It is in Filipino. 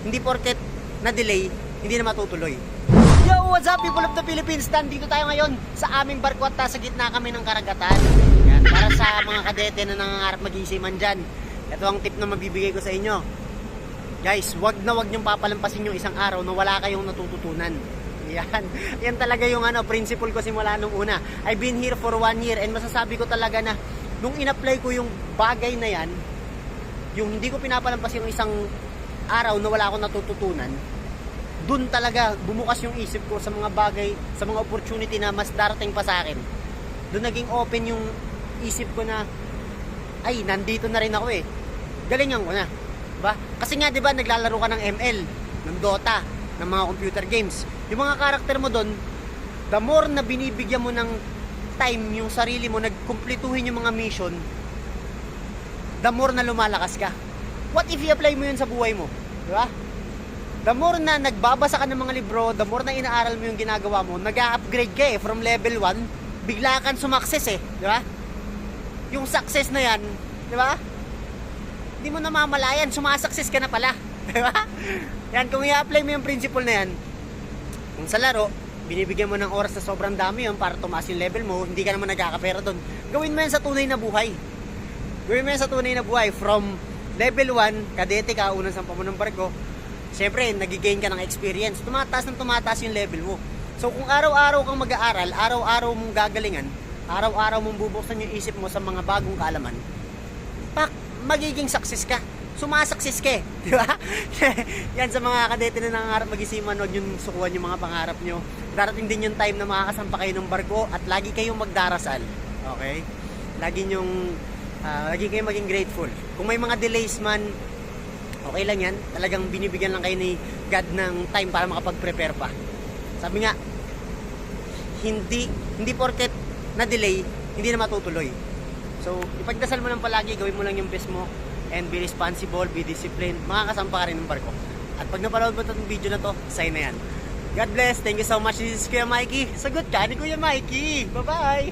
hindi porket na-delay, hindi na matutuloy. Yo, what's up people of the Philippines? Nandito tayo ngayon sa aming barko at sa gitna kami ng karagatan. Yan, para sa mga kadete na nangangarap mag-iisiman dyan. Ito ang tip na mabibigay ko sa inyo. Guys, wag na wag niyong papalampasin yung isang araw na wala kayong natututunan. Yan talaga yung principle ko simula nung una. I've been here for 1 year and masasabi ko talaga na nung in-apply ko yung bagay na yan, yung hindi ko pinapalampas yung isang araw na wala akong natututunan, dun talaga bumukas yung isip ko sa mga bagay, sa mga opportunity na mas darating pa sa akin. Dun naging open yung isip ko na, ay, nandito na rin ako eh. Galingan ko na. Diba? Kasi nga, diba, naglalaro ka ng ML, ng Dota, ng mga computer games. Yung mga karakter mo dun, the more na binibigyan mo ng time yung sarili mo, nagkumpletuhin yung mga mission, the more na lumalakas ka. What if i-apply mo yun sa buhay mo? Diba? The more na nagbabasa ka ng mga libro, the more na inaaral mo yung ginagawa mo, nag-a-upgrade ka eh. From level 1, bigla kang sumakses eh. Diba? Yung success na yan, diba? Hindi mo namamalayan, sumasakses ka na pala. Diba? Yan, kung i-apply mo yung principle na yan, kung sa laro, binibigyan mo ng oras na sobrang dami yun para tumaas yung level mo, hindi ka naman nagkakapera doon. Gawin mo yan sa tunay na buhay. Gawin mo yan sa tunay na buhay. From level 1, kadete ka, unang sampa mo ng barko, siyempre, nagigain ka ng experience. Tumataas yung level mo. So, kung araw-araw kang mag-aaral, araw-araw mong gagalingan, araw-araw mong bubuksan yung isip mo sa mga bagong kaalaman, magiging success ka. Sumasaksis ka eh. Di ba? Yan sa mga kadete na nangangarap mag-isiman, huwag yung sukuhan yung mga pangarap nyo. Darating din yung time na makakasampa kayo ng barko at lagi kayong magdarasal. Okay? Lagi kayong maging grateful. Kung may mga delays man, okay lang yan. Talagang binibigyan lang kayo ni God ng time para makapag-prepare pa. Sabi nga, hindi porket na-delay, hindi na matutuloy. So, ipagdasal mo lang palagi, gawin mo lang yung best mo, and be responsible, be disciplined, makakasampa ka rin ng barko. At pag napanood mo itong video na to, sign na yan. God bless, thank you so much. This is Kuya Mikey. Sagot ka ni Kuya Mikey. Bye-bye!